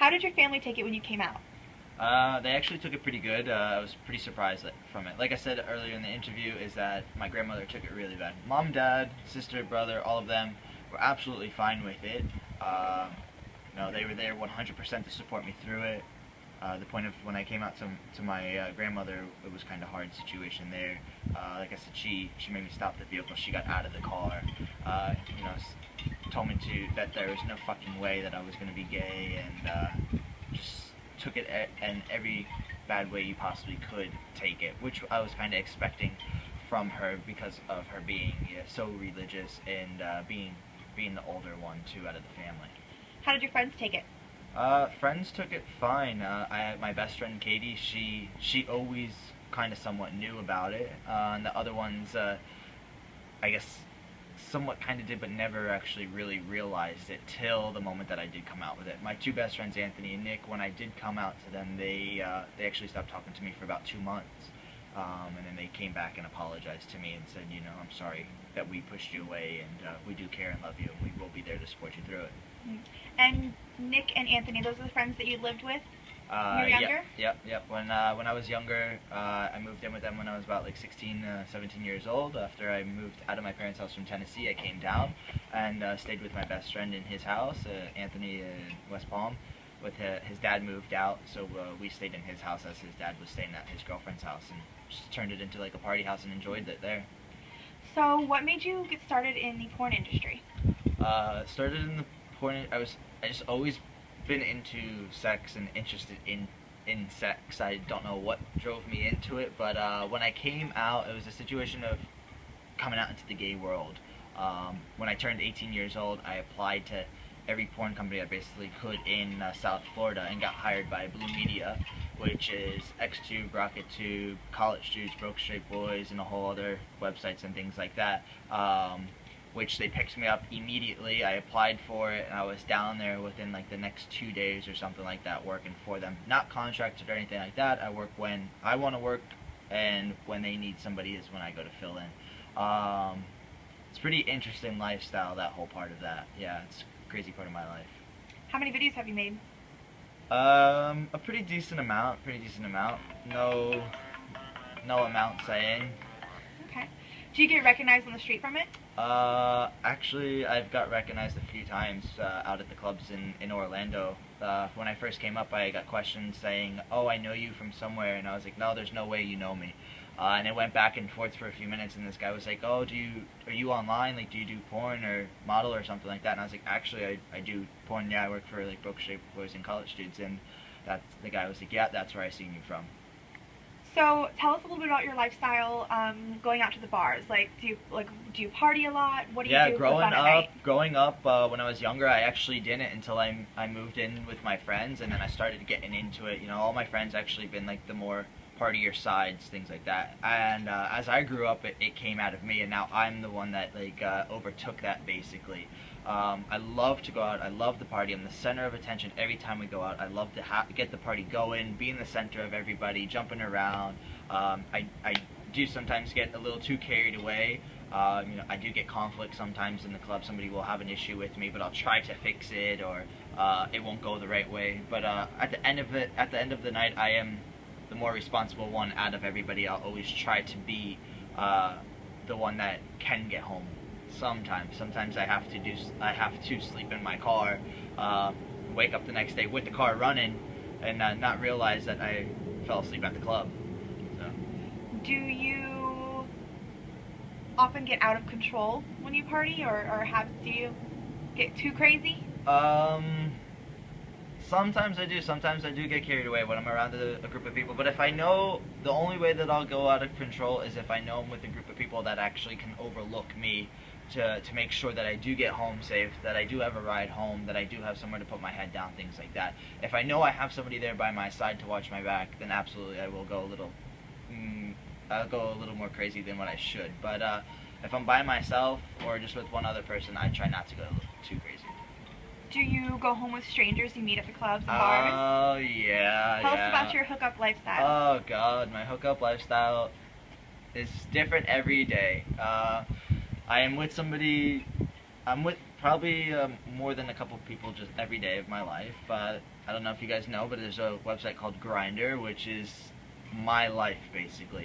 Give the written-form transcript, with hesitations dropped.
How did your family take it when you came out? They actually took it pretty good. I was pretty surprised from it. Like I said earlier in the interview, is that my grandmother took it really bad. Mom, dad, sister, brother, all of them were absolutely fine with it. They were there 100% to support me through it. The point of when I came out to my grandmother, it was kind of hard situation there. Like I said, she made me stop the vehicle. She got out of the car. Told me that there was no fucking way that I was gonna be gay, and just took it in every bad way you possibly could take it, which I was kind of expecting from her because of her being so religious and being the older one too out of the family. How did your friends take it? Friends took it fine. My best friend Katie, she always kind of somewhat knew about it, and the other ones, I guess, somewhat kind of did, but never actually really realized it till the moment that I did come out with it. My two best friends, Anthony and Nick, when I did come out to them, they actually stopped talking to me for about 2 months, and then they came back and apologized to me and said, I'm sorry that we pushed you away, and we do care and love you, and we will be there to support you through it. And Nick and Anthony, those are the friends that you lived with when you were younger? Yep. When I was younger, I moved in with them when I was about like 16, 17 years old. After I moved out of my parents' house from Tennessee, I came down and stayed with my best friend in his house, Anthony in West Palm. With his dad moved out, so we stayed in his house as his dad was staying at his girlfriend's house, and just turned it into like a party house and enjoyed it there. So what made you get started in the porn industry? Started in the porn. I just always been into sex and interested in sex. I don't know what drove me into it, but when I came out, it was a situation of coming out into the gay world. When I turned 18 years old, I applied to every porn company I basically could in South Florida and got hired by Blue Media, which is XTube, RocketTube, College Dudes, Broke Straight Boys, and a whole other websites and things like that. Which they picked me up immediately. I applied for it, and I was down there within like the next 2 days or something like that working for them. Not contracted or anything like that. I work when I want to work, and when they need somebody is when I go to fill in. It's a pretty interesting lifestyle, that whole part of that. Yeah, it's a crazy part of my life. How many videos have you made? A pretty decent amount. No amount saying. Okay. Do you get recognized on the street from it? Actually, I've got recognized a few times out at the clubs in Orlando. When I first came up, I got questions saying, "Oh, I know you from somewhere," and I was like, "No, there's no way you know me." And it went back and forth for a few minutes, and this guy was like, "Oh, are you online? Like, do you do porn or model or something like that?" And I was like, "Actually, I do porn. Yeah, I work for like Broke Straight Boys and College Dudes." And the guy was like, "Yeah, that's where I seen you from." So tell us a little bit about your lifestyle, going out to the bars. Like, do you party a lot? What do you do? Growing up, when I was younger, I actually didn't until I moved in with my friends, and then I started getting into it. All my friends actually been like the more partier sides, things like that. And as I grew up, it came out of me, and now I'm the one that like overtook that basically. I love to go out. I love the party. I'm the center of attention every time we go out. I love to get the party going, be in the center of everybody, jumping around. I do sometimes get a little too carried away. I do get conflict sometimes in the club. Somebody will have an issue with me, but I'll try to fix it, or it won't go the right way. But at the end of the night, I am the more responsible one out of everybody. I'll always try to be the one that can get home. Sometimes I have to sleep in my car, wake up the next day with the car running, and not realize that I fell asleep at the club. So. Do you often get out of control when you party, or do you get too crazy? Sometimes I do. Sometimes I do get carried away when I'm around a group of people. But if I know, the only way that I'll go out of control is if I know I'm with a group of people that actually can overlook me to make sure that I do get home safe, that I do have a ride home, that I do have somewhere to put my head down, things like that. If I know I have somebody there by my side to watch my back, then absolutely I will go I'll go a little more crazy than what I should. But if I'm by myself or just with one other person, I try not to go too crazy. Do you go home with strangers you meet at the clubs and bars? Oh, yeah. Tell us about your hookup lifestyle. Oh, God. My hookup lifestyle is different every day. I am with somebody. Probably more than a couple people just every day of my life. I don't know if you guys know, but there's a website called Grindr, which is my life basically.